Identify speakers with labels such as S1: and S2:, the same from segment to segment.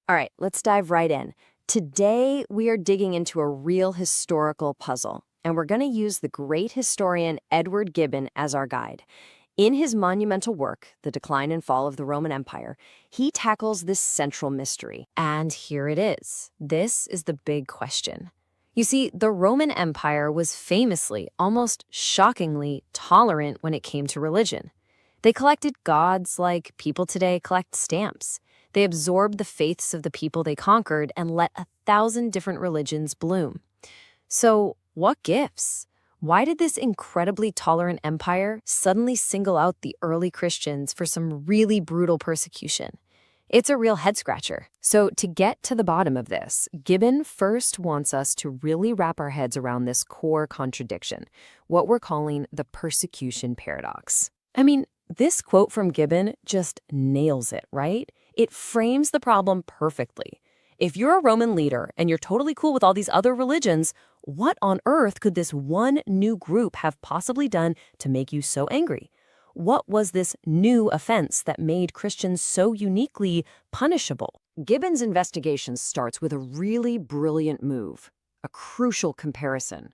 S1: All right, let's dive right in. Today, we are digging into a real historical puzzle, and we're going to use the great historian Edward Gibbon as our guide. In his monumental work, The Decline and Fall of the Roman Empire, he tackles this central mystery. And here it is. This is the big question. You see, the Roman Empire was famously, almost shockingly, tolerant when it came to religion. They collected gods like people today collect stamps. They absorbed the faiths of the people they conquered and let 1,000 different religions bloom. So, what gives? Why did this incredibly tolerant empire suddenly single out the early Christians for some really brutal persecution? It's a real head-scratcher. So to get to the bottom of this, Gibbon first wants us to really wrap our heads around this core contradiction, what we're calling the persecution paradox. I mean, this quote from Gibbon just nails it, right? It frames the problem perfectly. If you're a Roman leader and you're totally cool with all these other religions, what on earth could this one new group have possibly done to make you so angry? What was this new offense that made Christians so uniquely punishable? Gibbon's investigation starts with a really brilliant move, a crucial comparison.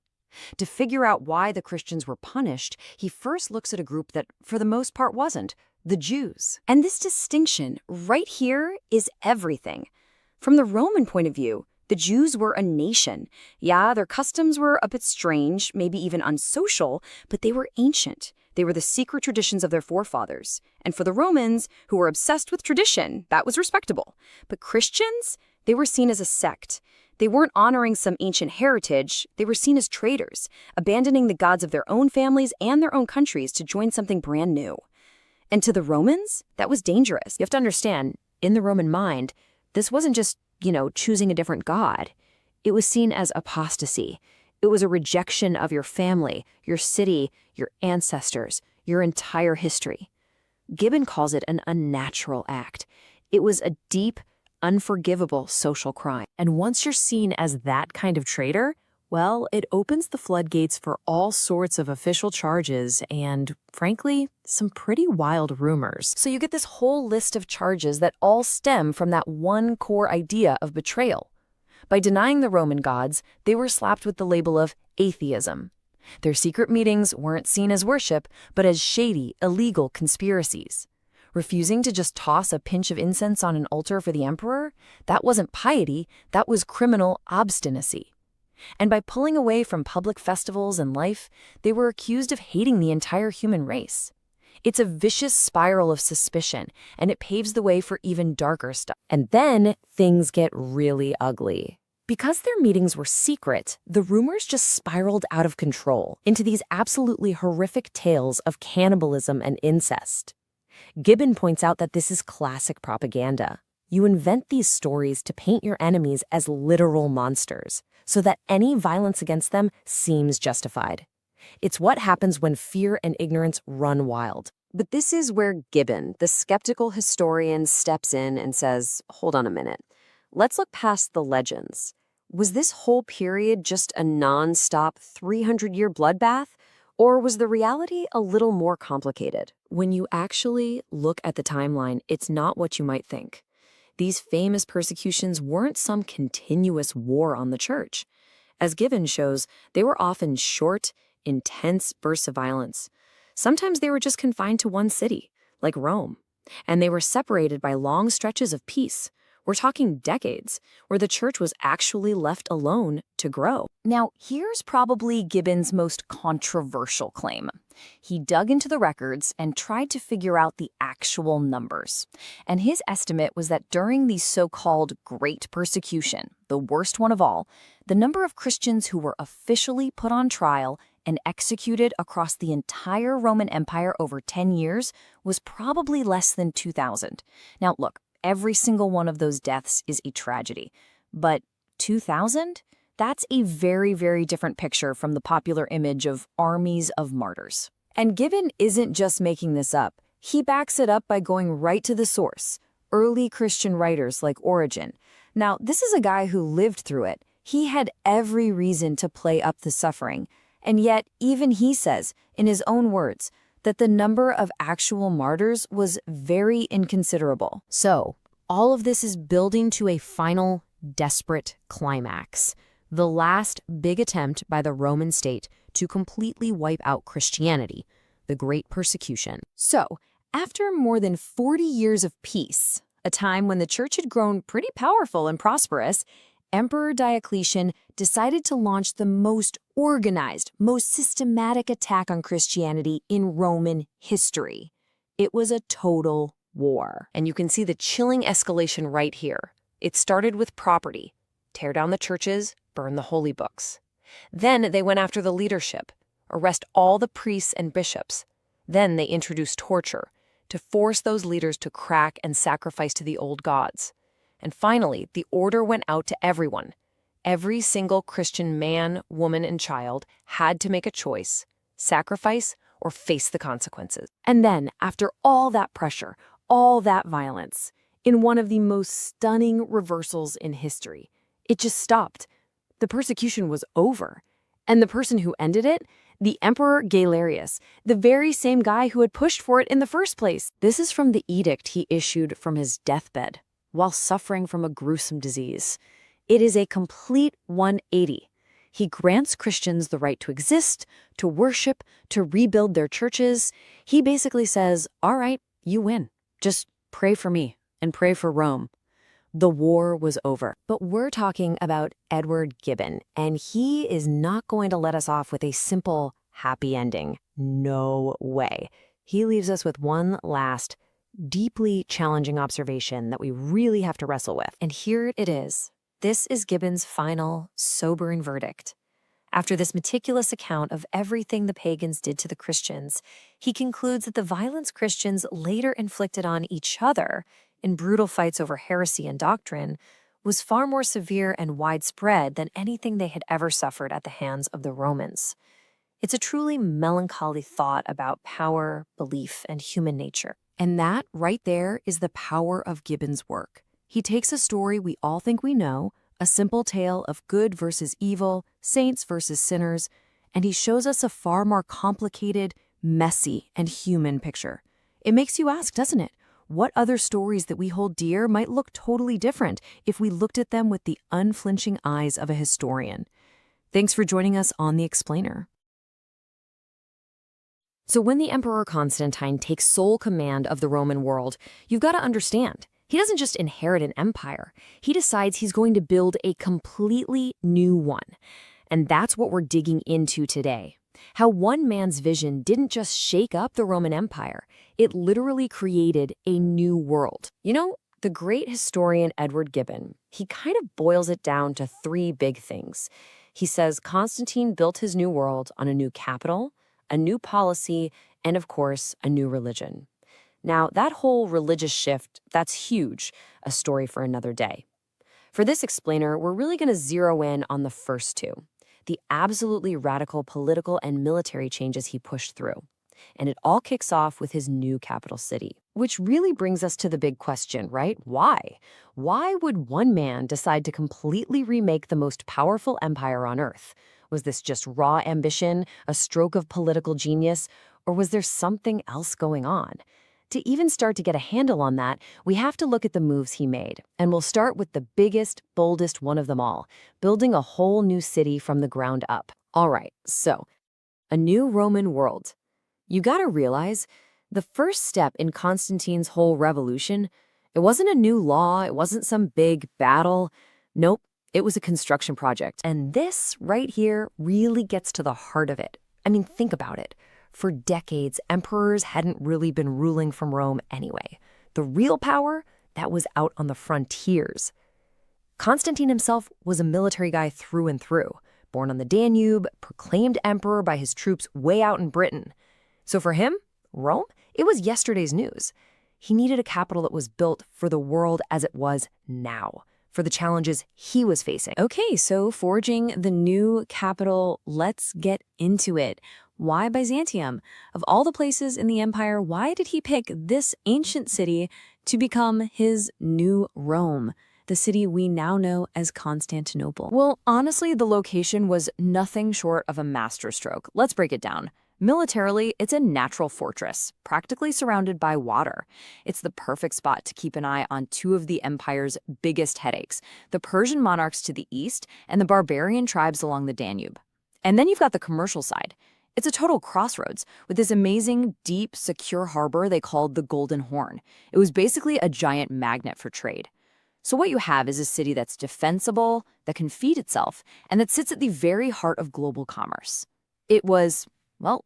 S1: To figure out why the Christians were punished, he first looks at a group that, for the most part, wasn't, the Jews. And this distinction right here is everything. From the Roman point of view, the Jews were a nation. Yeah, their customs were a bit strange, maybe even unsocial, but they were ancient. They were the secret traditions of their forefathers. And for the Romans, who were obsessed with tradition, that was respectable. But Christians, they were seen as a sect. They weren't honoring some ancient heritage. They were seen as traitors, abandoning the gods of their own families and their own countries to join something brand new. And to the Romans, that was dangerous. You have to understand, in the Roman mind, this wasn't just, choosing a different god. It was seen as apostasy. It was a rejection of your family, your city, your ancestors, your entire history. Gibbon calls it an unnatural act. It was a deep, unforgivable social crime. And once you're seen as that kind of traitor, well, it opens the floodgates for all sorts of official charges and, frankly, some pretty wild rumors. So you get this whole list of charges that all stem from that one core idea of betrayal. By denying the Roman gods, they were slapped with the label of atheism. Their secret meetings weren't seen as worship, but as shady, illegal conspiracies. Refusing to just toss a pinch of incense on an altar for the emperor, that wasn't piety, that was criminal obstinacy. And by pulling away from public festivals and life, they were accused of hating the entire human race. It's a vicious spiral of suspicion, and it paves the way for even darker stuff. And then things get really ugly. Because their meetings were secret, the rumors just spiraled out of control into these absolutely horrific tales of cannibalism and incest. Gibbon points out that this is classic propaganda. You invent these stories to paint your enemies as literal monsters, so that any violence against them seems justified. It's what happens when fear and ignorance run wild. But this is where Gibbon, the skeptical historian, steps in and says, hold on a minute. Let's look past the legends. Was this whole period just a non-stop 300-year bloodbath? Or was the reality a little more complicated? When you actually look at the timeline, it's not what you might think. These famous persecutions weren't some continuous war on the church. As Gibbon shows, they were often short, intense bursts of violence. Sometimes they were just confined to one city, like Rome, and they were separated by long stretches of peace. We're talking decades, where the church was actually left alone to grow. Now, here's probably Gibbon's most controversial claim. He dug into the records and tried to figure out the actual numbers. And his estimate was that during the so-called Great Persecution, the worst one of all, the number of Christians who were officially put on trial and executed across the entire Roman Empire over 10 years was probably less than 2,000. Now, look, every single one of those deaths is a tragedy. But 2,000? That's a very, very different picture from the popular image of armies of martyrs. And Gibbon isn't just making this up. He backs it up by going right to the source, early Christian writers like Origen. Now, this is a guy who lived through it. He had every reason to play up the suffering. And yet, even he says, in his own words, that the number of actual martyrs was very inconsiderable. So, All of this is building to a final, desperate climax. The last big attempt by the Roman state to completely wipe out Christianity, the Great Persecution. So, after more than 40 years of peace, a time when the church had grown pretty powerful and prosperous, Emperor Diocletian decided to launch the most organized, most systematic attack on Christianity in Roman history. It was a total war. And you can see the chilling escalation right here. It started with property. Tear down the churches, burn the holy books. Then they went after the leadership, arrest all the priests and bishops. Then they introduced torture to force those leaders to crack and sacrifice to the old gods. And finally, the order went out to everyone. Every single Christian man, woman, and child had to make a choice, sacrifice or face the consequences. And then, after all that pressure, all that violence, in one of the most stunning reversals in history, it just stopped. The persecution was over. And the person who ended it? The Emperor Galerius, the very same guy who had pushed for it in the first place. This is from the edict he issued from his deathbed, while suffering from a gruesome disease. It is a complete 180. He grants Christians the right to exist, to worship, to rebuild their churches. He basically says, all right, you win. Just pray for me and pray for Rome. The war was over. But we're talking about Edward Gibbon, and he is not going to let us off with a simple, happy ending. No way. He leaves us with one last, deeply challenging observation that we really have to wrestle with. And here it is. This is Gibbon's final, sobering verdict. After this meticulous account of everything the pagans did to the Christians, he concludes that the violence Christians later inflicted on each other in brutal fights over heresy and doctrine was far more severe and widespread than anything they had ever suffered at the hands of the Romans. It's a truly melancholy thought about power, belief, and human nature. And that, right there, is the power of Gibbon's work. He takes a story we all think we know, a simple tale of good versus evil, saints versus sinners, and he shows us a far more complicated, messy, and human picture. It makes you ask, doesn't it? What other stories that we hold dear might look totally different if we looked at them with the unflinching eyes of a historian? Thanks for joining us on The Explainer. So when the Emperor Constantine takes sole command of the Roman world, you've got to understand, he doesn't just inherit an empire. He decides he's going to build a completely new one. And that's what we're digging into today. How one man's vision didn't just shake up the Roman Empire, it literally created a new world. You know, the great historian Edward Gibbon, he kind of boils it down to three big things. He says Constantine built his new world on a new capital, a new policy, and of course, a new religion. Now, that whole religious shift, that's huge, a story for another day. For this explainer, we're really going to zero in on the first two, the absolutely radical political and military changes he pushed through. And it all kicks off with his new capital city, which really brings us to the big question, right? Why? Why would one man decide to completely remake the most powerful empire on Earth? Was this just raw ambition, a stroke of political genius, or was there something else going on? To even start to get a handle on that, we have to look at the moves he made. And we'll start with the biggest, boldest one of them all, building a whole new city from the ground up. All right, so a new Roman world. You gotta realize, the first step in Constantine's whole revolution, it wasn't a new law, it wasn't some big battle. Nope, it was a construction project. And this right here really gets to the heart of it. I mean, think about it. For decades, emperors hadn't really been ruling from Rome anyway. The real power, that was out on the frontiers. Constantine himself was a military guy through and through, born on the Danube, proclaimed emperor by his troops way out in Britain. So for him, Rome, it was yesterday's news. He needed a capital that was built for the world as it was now, for the challenges he was facing. Okay, so forging the new capital, let's get into it. Why Byzantium? Of all the places in the empire, why did he pick this ancient city to become his new Rome, the city we now know as Constantinople? Well, honestly, the location was nothing short of a masterstroke. Let's break it down.
S2: Militarily, it's a natural fortress, practically surrounded by water. It's the perfect spot to keep an eye on two of the empire's biggest headaches, the Persian monarchs to the east and the barbarian tribes along the Danube. And then you've got the commercial side. It's a total crossroads with this amazing, deep, secure harbor they called the Golden Horn. It was basically a giant magnet for trade. So what you have is a city that's defensible, that can feed itself, and that sits at the very heart of global commerce. It was, well,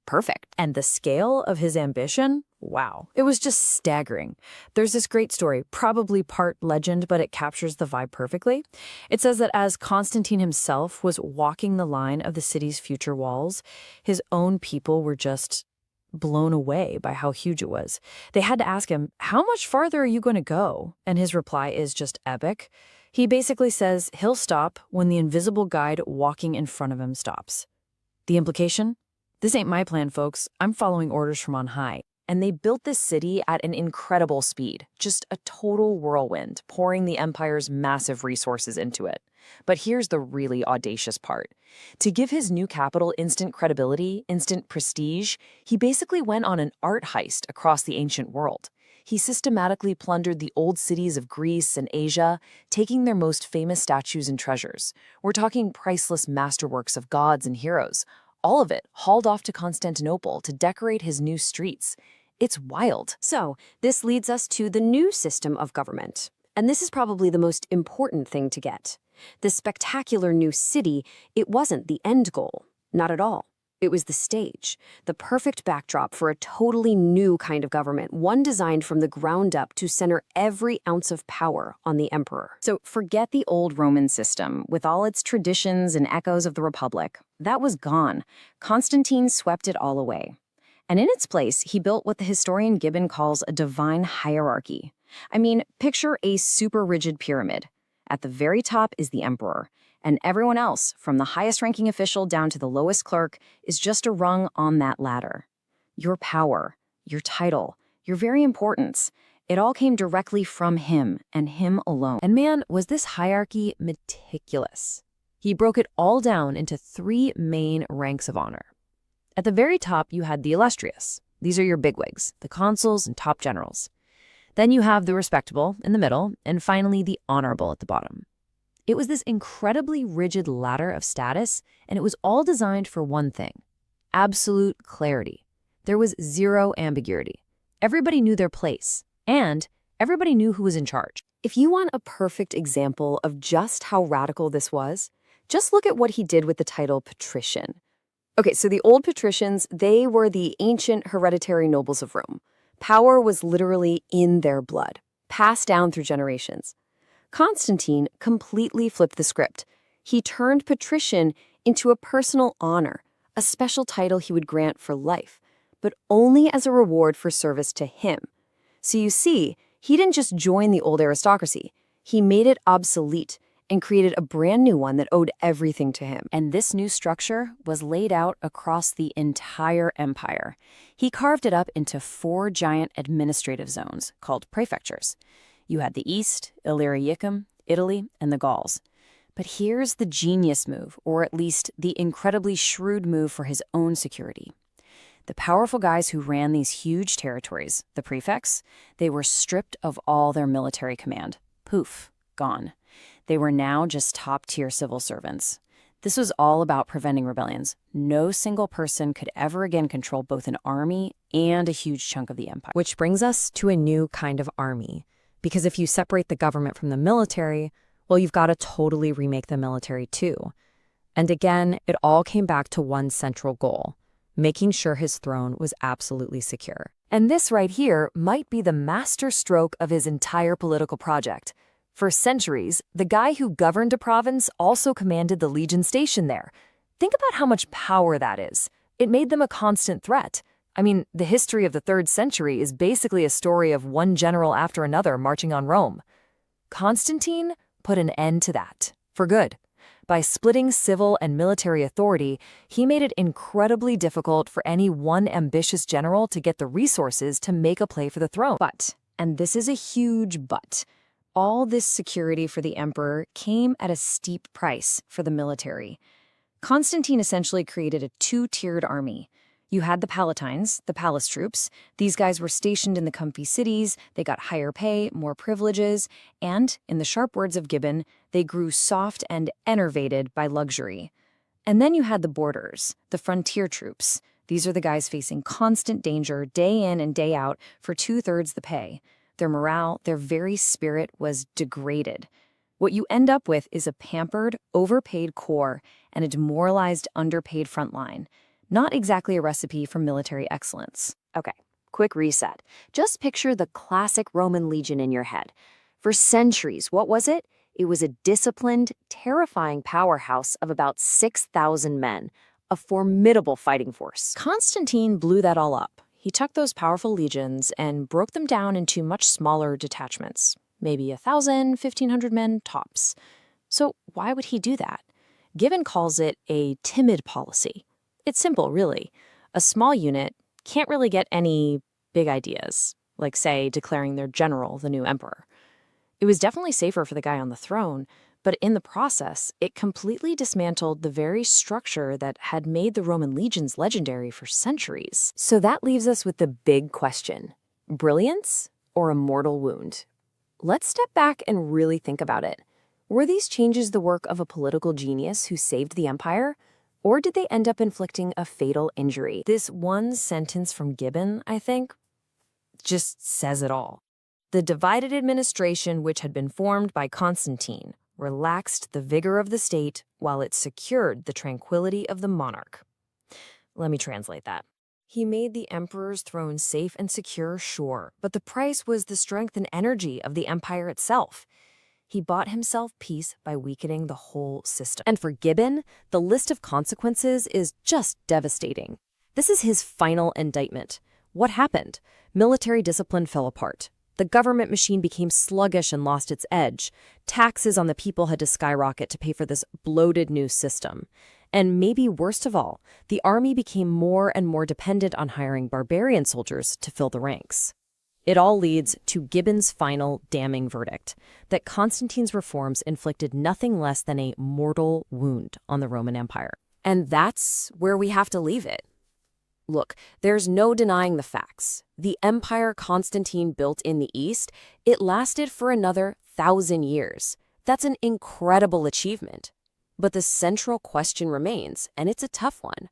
S2: perfect.
S1: And the scale of his ambition? Wow. It was just staggering. There's this great story, probably part legend, but it captures the vibe perfectly. It says that as Constantine himself was walking the line of the city's future walls, his own people were just blown away by how huge it was. They had to ask him, "How much farther are you going to go?" And his reply is just epic. He basically says he'll stop when the invisible guide walking in front of him stops. The implication? This ain't my plan, folks. I'm following orders from on high. And they built this city at an incredible speed, just a total whirlwind, pouring the empire's massive resources into it. But here's the really audacious part. To give his new capital instant credibility, instant prestige, he basically went on an art heist across the ancient world. He systematically plundered the old cities of Greece and Asia, taking their most famous statues and treasures. We're talking priceless masterworks of gods and heroes. All of it hauled off to Constantinople to decorate his new streets. It's wild.
S3: So, this leads us to the new system of government. And this is probably the most important thing to get. The spectacular new city, it wasn't the end goal. Not at all. It was the stage, the perfect backdrop for a totally new kind of government, one designed from the ground up to center every ounce of power on the emperor.
S2: So forget the old Roman system, with all its traditions and echoes of the Republic. That was gone. Constantine swept it all away. And in its place, he built what the historian Gibbon calls a divine hierarchy. I mean, picture a super rigid pyramid. At the very top is the emperor, and everyone else, from the highest-ranking official down to the lowest clerk, is just a rung on that ladder. Your power, your title, your very importance, it all came directly from him and him alone.
S1: And man, was this hierarchy meticulous. He broke it all down into three main ranks of honor. At the very top, you had the illustrious. These are your bigwigs, the consuls and top generals. Then you have the respectable in the middle, and finally the honorable at the bottom. It was this incredibly rigid ladder of status, and it was all designed for one thing: absolute clarity. There was zero ambiguity. Everybody knew their place, and everybody knew who was in charge.
S3: If you want a perfect example of just how radical this was, just look at what he did with the title patrician. Okay, so the old patricians, they were the ancient hereditary nobles of Rome. Power was literally in their blood, passed down through generations. Constantine completely flipped the script. He turned patrician into a personal honor, a special title he would grant for life, but only as a reward for service to him. So you see, he didn't just join the old aristocracy. He made it obsolete and created a brand new one that owed everything to him.
S2: And this new structure was laid out across the entire empire. He carved it up into 4 giant administrative zones called prefectures. You had the East, Illyricum, Italy, and the Gauls. But here's the genius move, or at least the incredibly shrewd move for his own security. The powerful guys who ran these huge territories, the prefects, they were stripped of all their military command. Poof, gone. They were now just top-tier civil servants. This was all about preventing rebellions. No single person could ever again control both an army and a huge chunk of the empire.
S1: Which brings us to a new kind of army. Because if you separate the government from the military, well, you've got to totally remake the military too. And again, it all came back to one central goal: making sure his throne was absolutely secure. And this right here might be the master stroke of his entire political project. For centuries, the guy who governed a province also commanded the legion stationed there. Think about how much power that is. It made them a constant threat. I mean, the history of the 3rd century is basically a story of one general after another marching on Rome. Constantine put an end to that, for good. By splitting civil and military authority, he made it incredibly difficult for any one ambitious general to get the resources to make a play for the throne. But, and this is a huge but, all this security for the emperor came at a steep price for the military. Constantine essentially created a 2-tiered army.
S2: You had the Palatines, the palace troops. These guys were stationed in the comfy cities, they got higher pay, more privileges, and, in the sharp words of Gibbon, they grew soft and enervated by luxury. And then you had the borders, the frontier troops. These are the guys facing constant danger day in and day out for 2/3 the pay. Their morale, their very spirit was degraded. What you end up with is a pampered, overpaid core and a demoralized, underpaid front line. Not exactly a recipe for military excellence.
S1: Okay, quick reset. Just picture the classic Roman legion in your head. For centuries, what was it? It was a disciplined, terrifying powerhouse of about 6,000 men, a formidable fighting force.
S2: Constantine blew that all up. He took those powerful legions and broke them down into much smaller detachments, maybe 1,000, 1,500 men tops. So why would he do that? Gibbon calls it a timid policy. It's simple, really. A small unit can't really get any big ideas, like, say, declaring their general the new emperor. It was definitely safer for the guy on the throne, but in the process, it completely dismantled the very structure that had made the Roman legions legendary for centuries.
S1: So that leaves us with the big question: brilliance or a mortal wound? Let's step back and really think about it. Were these changes the work of a political genius who saved the empire? Or did they end up inflicting a fatal injury?
S2: This one sentence from Gibbon, I think, just says it all. The divided administration which had been formed by Constantine relaxed the vigor of the state while it secured the tranquility of the monarch. Let me translate that. He made the emperor's throne safe and secure, sure, but the price was the strength and energy of the empire itself. He bought himself peace by weakening the whole system.
S1: And for Gibbon, the list of consequences is just devastating. This is his final indictment. What happened? Military discipline fell apart. The government machine became sluggish and lost its edge. Taxes on the people had to skyrocket to pay for this bloated new system. And maybe worst of all, the army became more and more dependent on hiring barbarian soldiers to fill the ranks. It all leads to Gibbon's final damning verdict, that Constantine's reforms inflicted nothing less than a mortal wound on the Roman Empire. And that's where we have to leave it. Look, there's no denying the facts. The empire Constantine built in the East, it lasted for another 1,000 years. That's an incredible achievement. But the central question remains, and it's a tough one.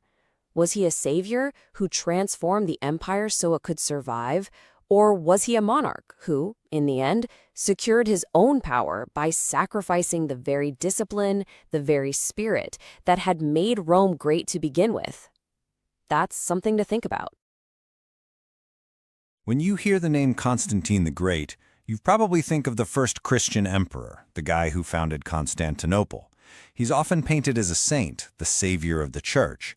S1: Was he a savior who transformed the empire so it could survive? Or was he a monarch who, in the end, secured his own power by sacrificing the very discipline, the very spirit that had made Rome great to begin with? That's something to think about.
S4: When you hear the name Constantine the Great, you probably think of the first Christian emperor, the guy who founded Constantinople. He's often painted as a saint, the savior of the church.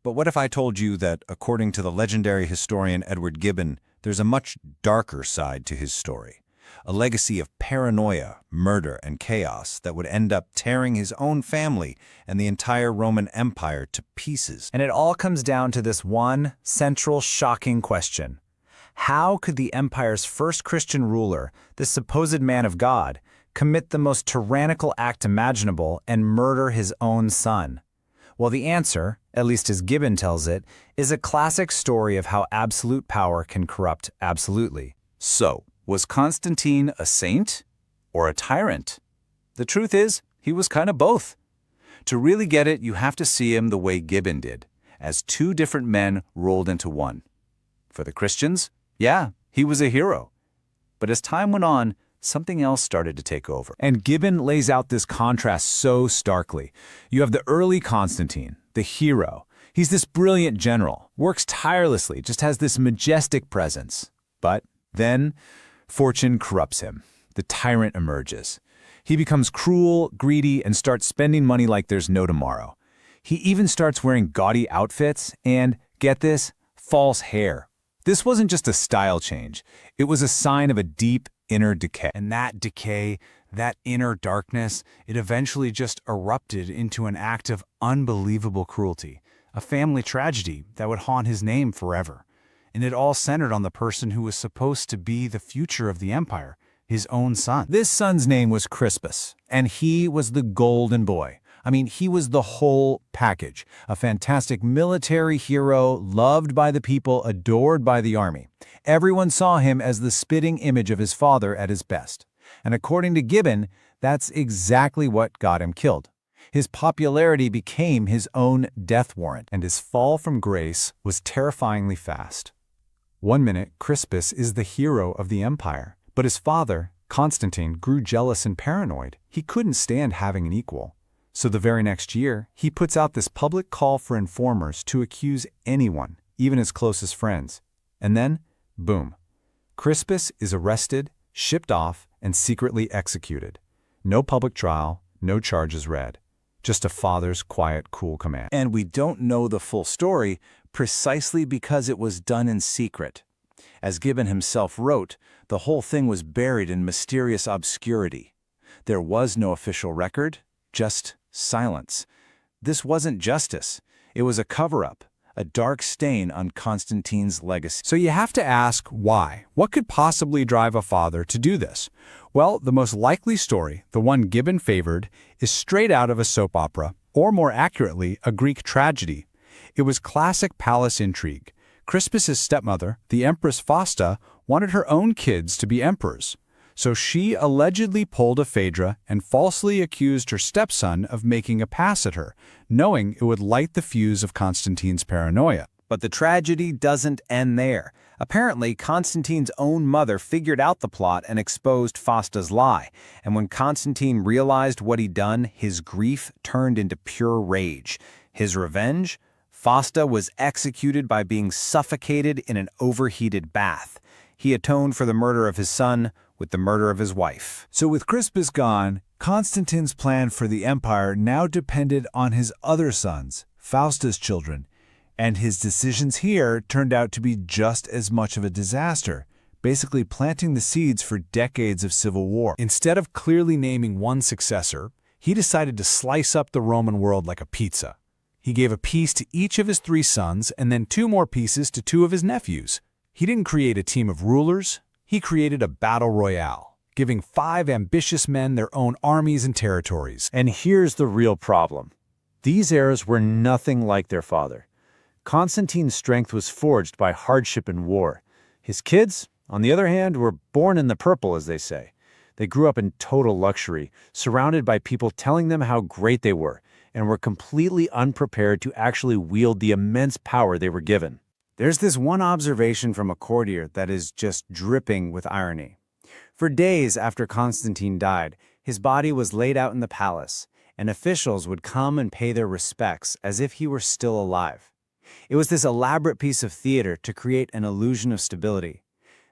S4: But what if I told you that, according to the legendary historian Edward Gibbon, there's a much darker side to his story, a legacy of paranoia, murder, and chaos that would end up tearing his own family and the entire Roman Empire to pieces.
S5: And it all comes down to this one central, shocking question. How could the empire's first Christian ruler, this supposed man of God, commit the most tyrannical act imaginable and murder his own son? Well, the answer, at least as Gibbon tells it, is a classic story of how absolute power can corrupt absolutely.
S6: So, was Constantine a saint or a tyrant? The truth is, he was kind of both. To really get it, you have to see him the way Gibbon did, as two different men rolled into one. For the Christians, yeah, he was a hero. But as time went on, something else started to take over.
S5: And Gibbon lays out this contrast so starkly. You have the early Constantine, the hero. He's this brilliant general, works tirelessly, just has this majestic presence. But then, fortune corrupts him. The tyrant emerges. He becomes cruel, greedy, and starts spending money like there's no tomorrow. He even starts wearing gaudy outfits and, get this, false hair. This wasn't just a style change. It was a sign of a deep inner decay.
S7: And that decay, that inner darkness, it eventually just erupted into an act of unbelievable cruelty, a family tragedy that would haunt his name forever. And it all centered on the person who was supposed to be the future of the empire, his own son.
S5: This son's name was Crispus, and he was the golden boy, I mean, he was the whole package. A fantastic military hero, loved by the people, adored by the army. Everyone saw him as the spitting image of his father at his best. And according to Gibbon, that's exactly what got him killed. His popularity became his own death warrant, and his fall from grace was terrifyingly fast. One minute, Crispus is the hero of the empire, but his father, Constantine, grew jealous and paranoid. He couldn't stand having an equal. So the very next year, he puts out this public call for informers to accuse anyone, even his closest friends. And then, boom. Crispus is arrested, shipped off, and secretly executed. No public trial, no charges read. Just a father's quiet, cool command.
S6: And we don't know the full story precisely because it was done in secret. As Gibbon himself wrote, the whole thing was buried in mysterious obscurity. There was no official record, just silence. This wasn't justice. It was a cover-up, a dark stain on Constantine's legacy.
S7: So you have to ask why. What could possibly drive a father to do this? Well, the most likely story, the one Gibbon favored, is straight out of a soap opera, or more accurately, a Greek tragedy. It was classic palace intrigue. Crispus's stepmother, the Empress Fausta, wanted her own kids to be emperors. So she allegedly pulled a Phaedra and falsely accused her stepson of making a pass at her, knowing it would light the fuse of Constantine's paranoia.
S6: But the tragedy doesn't end there. Apparently, Constantine's own mother figured out the plot and exposed Fausta's lie. And when Constantine realized what he'd done, his grief turned into pure rage. His revenge? Fausta was executed by being suffocated in an overheated bath. He atoned for the murder of his son with the murder of his wife.
S5: So with Crispus gone, Constantine's plan for the empire now depended on his other sons, Fausta's children, and his decisions here turned out to be just as much of a disaster, basically planting the seeds for decades of civil war.
S7: Instead of clearly naming one successor, he decided to slice up the Roman world like a pizza. He gave a piece to each of his 3 sons and then 2 more pieces to 2 of his nephews. He didn't create a team of rulers, he created a battle royale, giving 5 ambitious men their own armies and territories.
S6: And here's the real problem. These heirs were nothing like their father. Constantine's strength was forged by hardship and war. His kids, on the other hand, were born in the purple, as they say. They grew up in total luxury, surrounded by people telling them how great they were, and were completely unprepared to actually wield the immense power they were given. There's this one observation from a courtier that is just dripping with irony. For days after Constantine died, his body was laid out in the palace, and officials would come and pay their respects as if he were still alive. It was this elaborate piece of theater to create an illusion of stability.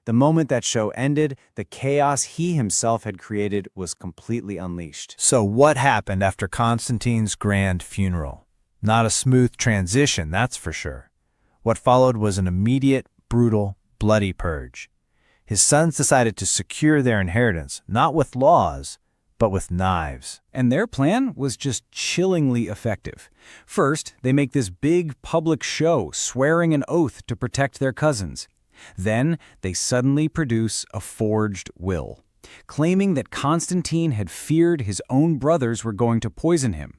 S6: The moment that show ended, the chaos he himself had created was completely unleashed.
S5: So what happened after Constantine's grand funeral? Not a smooth transition, that's for sure. What followed was an immediate, brutal, bloody purge. His sons decided to secure their inheritance, not with laws, but with knives.
S6: And their plan was just chillingly effective. First, they make this big public show, swearing an oath to protect their cousins. Then, they suddenly produce a forged will, claiming that Constantine had feared his own brothers were going to poison him.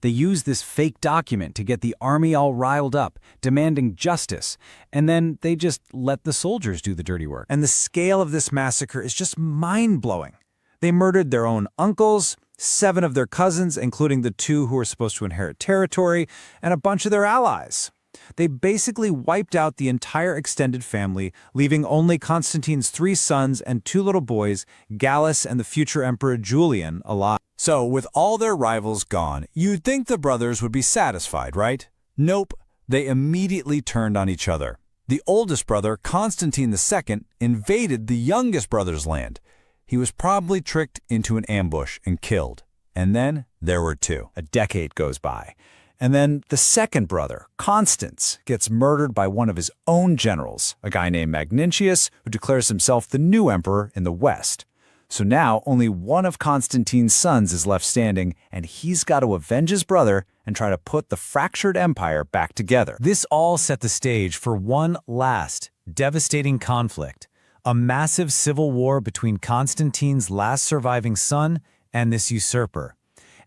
S6: They use this fake document to get the army all riled up, demanding justice, and then they just let the soldiers do the dirty work.
S5: And the scale of this massacre is just mind-blowing. They murdered their own uncles, 7 of their cousins, including the 2 who were supposed to inherit territory, and a bunch of their allies. They basically wiped out the entire extended family, leaving only Constantine's 3 sons and 2 little boys, Gallus and the future emperor Julian, alive. So, with all their rivals gone, you'd think the brothers would be satisfied, right? Nope, they immediately turned on each other. The oldest brother, Constantine II, invaded the youngest brother's land. He was probably tricked into an ambush and killed. And then there were 2. A decade goes by. And then the second brother, Constans, gets murdered by one of his own generals, a guy named Magnentius, who declares himself the new emperor in the West. So now only one of Constantine's sons is left standing, and he's got to avenge his brother and try to put the fractured empire back together. This all set the stage for one last, devastating conflict, a massive civil war between Constantine's last surviving son and this usurper.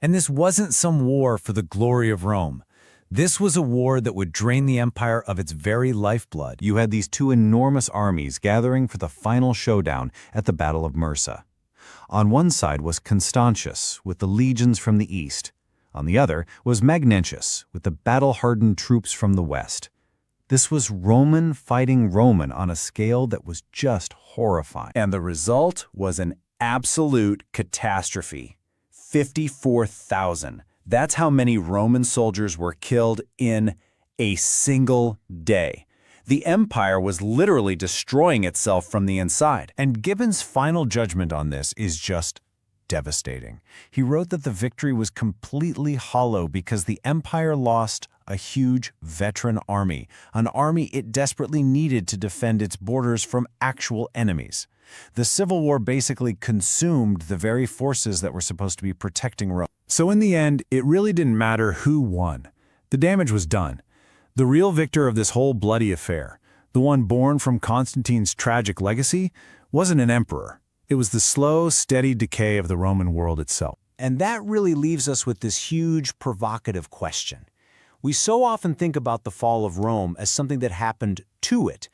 S5: And this wasn't some war for the glory of Rome. This was a war that would drain the empire of its very lifeblood.
S4: You had these two enormous armies gathering for the final showdown at the Battle of Mursa. On one side was Constantius with the legions from the east. On the other was Magnentius with the battle-hardened troops from the west. This was Roman fighting Roman on a scale that was just horrifying.
S6: And the result was an absolute catastrophe. 54,000. That's how many Roman soldiers were killed in a single day. The empire was literally destroying itself from the inside.
S5: And Gibbon's final judgment on this is just devastating. He wrote that the victory was completely hollow because the empire lost a huge veteran army, an army it desperately needed to defend its borders from actual enemies. The Civil War basically consumed the very forces that were supposed to be protecting Rome. So in the end, it really didn't matter who won. The damage was done. The real victor of this whole bloody affair, the one born from Constantine's tragic legacy, wasn't an emperor. It was the slow, steady decay of the Roman world itself.
S8: And that really leaves us with this huge, provocative question. We so often think about the fall of Rome as something that happened to it,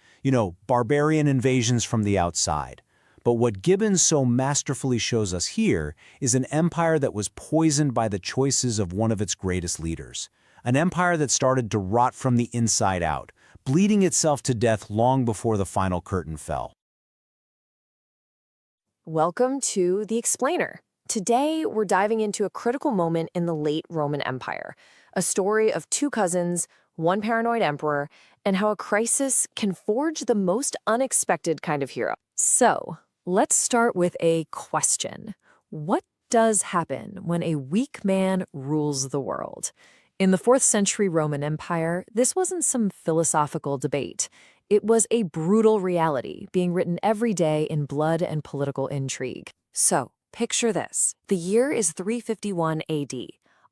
S8: barbarian invasions from the outside. But what Gibbon so masterfully shows us here is an empire that was poisoned by the choices of one of its greatest leaders. An empire that started to rot from the inside out, bleeding itself to death long before the final curtain fell.
S1: Welcome to The Explainer. Today, we're diving into a critical moment in the late Roman Empire, a story of two cousins, one paranoid emperor, and how a crisis can forge the most unexpected kind of hero. So, let's start with a question. What does happen when a weak man rules the world? In the 4th century Roman Empire, this wasn't some philosophical debate. It was a brutal reality being written every day in blood and political intrigue. So, picture this. The year is 351 AD.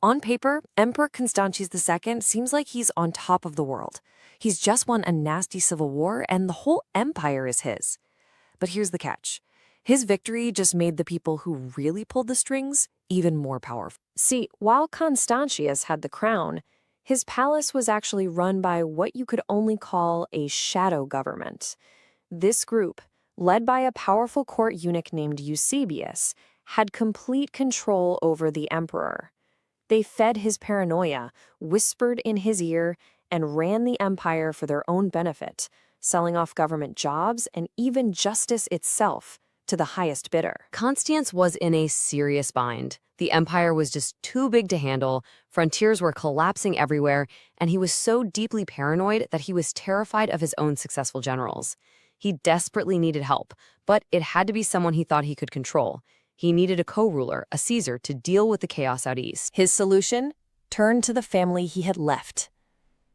S1: On paper, Emperor Constantius II seems like he's on top of the world. He's just won a nasty civil war, and the whole empire is his. But here's the catch. His victory just made the people who really pulled the strings even more powerful. See, while Constantius had the crown, his palace was actually run by what you could only call a shadow government. This group, led by a powerful court eunuch named Eusebius, had complete control over the emperor. They fed his paranoia, whispered in his ear, and ran the empire for their own benefit, selling off government jobs and even justice itself to the highest bidder.
S3: Constans was in a serious bind. The empire was just too big to handle, frontiers were collapsing everywhere, and he was so deeply paranoid that he was terrified of his own successful generals. He desperately needed help, but it had to be someone he thought he could control. He needed a co-ruler, a Caesar, to deal with the chaos out east.
S1: His solution? Turn to the family he had left.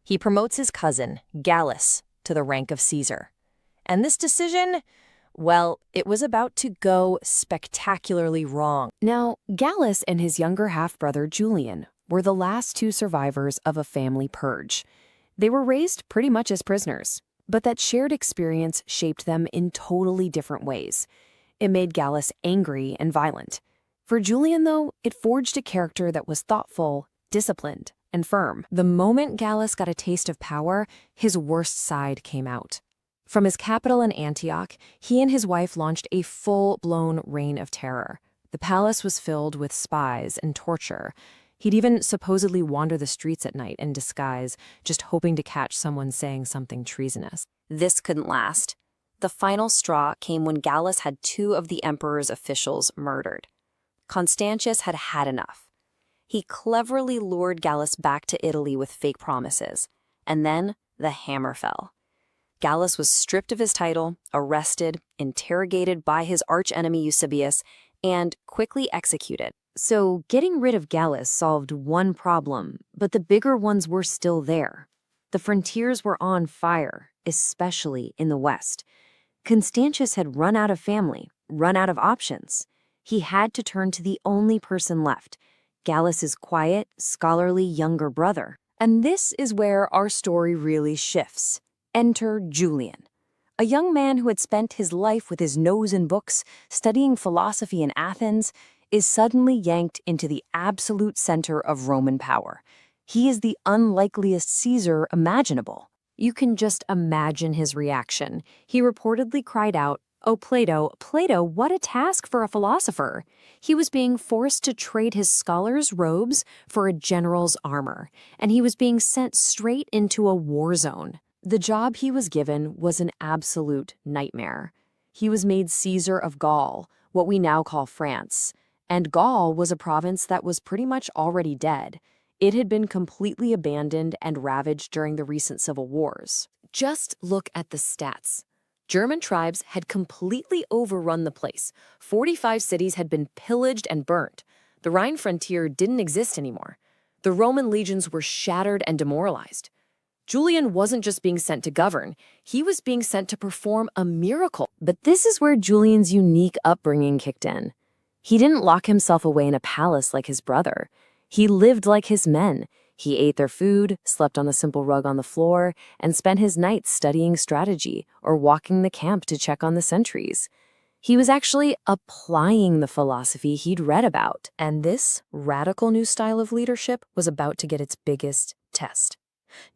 S1: He promotes his cousin, Gallus, to the rank of Caesar. And this decision? Well, it was about to go spectacularly wrong. Now, Gallus and his younger half-brother Julian were the last two survivors of a family purge. They were raised pretty much as prisoners, but that shared experience shaped them in totally different ways. It made Gallus angry and violent. For Julian, though, it forged a character that was thoughtful, disciplined, and firm. The moment Gallus got a taste of power, his worst side came out. From his capital in Antioch, he and his wife launched a full-blown reign of terror. The palace was filled with spies and torture. He'd even supposedly wander the streets at night in disguise, just hoping to catch someone saying something treasonous.
S2: This couldn't last. The final straw came when Gallus had two of the emperor's officials murdered. Constantius had had enough. He cleverly lured Gallus back to Italy with fake promises. And then the hammer fell. Gallus was stripped of his title, arrested, interrogated by his archenemy Eusebius, and quickly executed.
S3: So getting rid of Gallus solved one problem, but the bigger ones were still there. The frontiers were on fire, especially in the west. Constantius had run out of family, run out of options. He had to turn to the only person left, Gallus's quiet, scholarly younger brother. And this is where our story really shifts. Enter Julian, a young man who had spent his life with his nose in books, studying philosophy in Athens. is suddenly yanked into the absolute center of Roman power. He is the unlikeliest Caesar imaginable. You can just imagine his reaction. He reportedly cried out, "Oh, Plato, Plato, what a task for a philosopher!" He was being forced to trade his scholar's robes for a general's armor, and he was being sent straight into a war zone. The job he was given was an absolute nightmare. He was made Caesar of Gaul, what we now call France, and Gaul was a province that was pretty much already dead. It had been completely abandoned and ravaged during the recent civil wars. Just look at the stats. German tribes had completely overrun the place. 45 cities had been pillaged and burnt. The Rhine frontier didn't exist anymore. The Roman legions were shattered and demoralized. Julian wasn't just being sent to govern, he was being sent to perform a miracle. But this is where Julian's unique upbringing kicked in. He didn't lock himself away in a palace like his brother. He lived like his men. He ate their food, slept on a simple rug on the floor, and spent his nights studying strategy or walking the camp to check on the sentries. He was actually applying the philosophy he'd read about, and this radical new style of leadership was about to get its biggest test.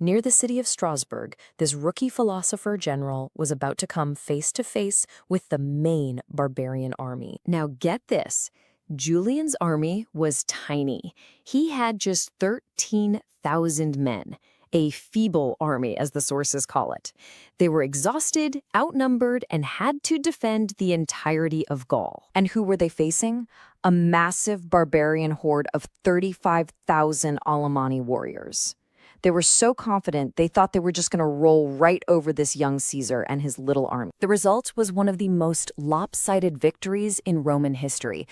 S3: Near the city of Strasbourg, this rookie philosopher general was about to come face to face with the main barbarian army. Now get this. Julian's army was tiny. He had just 13,000 men, a feeble army as the sources call it. They were exhausted, outnumbered, and had to defend the entirety of Gaul. And who were they facing? A massive barbarian horde of 35,000 Alemanni warriors. They were so confident they thought they were just going to roll right over this young Caesar and his little army. The result was one of the most lopsided victories in Roman history.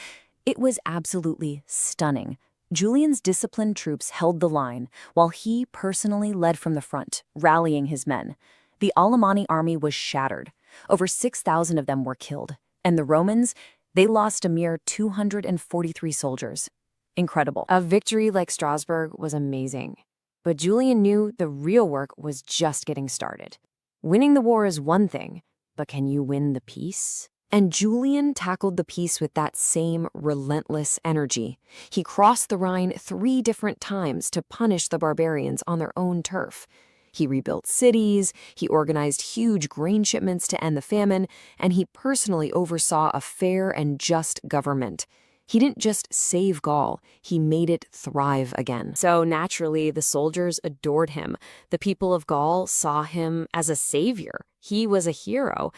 S3: It was absolutely stunning. Julian's disciplined troops held the line, while he personally led from the front, rallying his men. The Alemanni army was shattered. Over 6,000 of them were killed. And the Romans, they lost a mere 243 soldiers. Incredible. A victory like Strasbourg was amazing. But Julian knew the real work was just getting started. Winning the war is one thing, but can you win the peace? And Julian tackled the peace with that same relentless energy. He crossed the Rhine 3 different times to punish the barbarians on their own turf. He rebuilt cities, he organized huge grain shipments to end the famine, and he personally oversaw a fair and just government. He didn't just save Gaul, he made it thrive again. So naturally, the soldiers adored him. The people of Gaul saw him as a savior. He was a hero.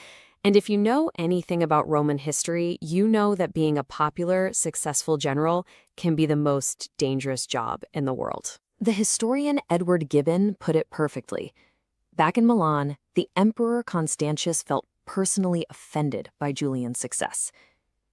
S3: And if you know anything about Roman history, you know that being a popular, successful general can be the most dangerous job in the world. The historian Edward Gibbon put it perfectly. Back in Milan, the Emperor Constantius felt personally offended by Julian's success.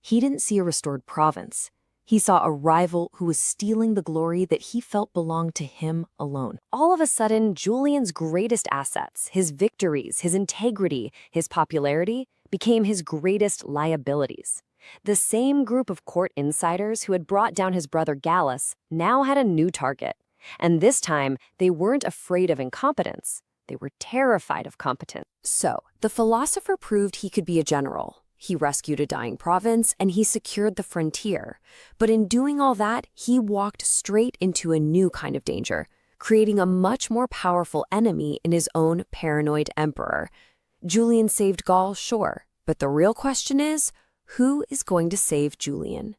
S3: He didn't see a restored province. He saw a rival who was stealing the glory that he felt belonged to him alone. All of a sudden, Julian's greatest assets, his victories, his integrity, his popularity, became his greatest liabilities. The same group of court insiders who had brought down his brother Gallus now had a new target. And this time, they weren't afraid of incompetence. They were terrified of competence. So, the philosopher proved he could be a general. He rescued a dying province, and he secured the frontier. But in doing all that, he walked straight into a new kind of danger, creating a much more powerful enemy in his own paranoid emperor. Julian saved Gaul, sure, but the real question is, who is going to save Julian?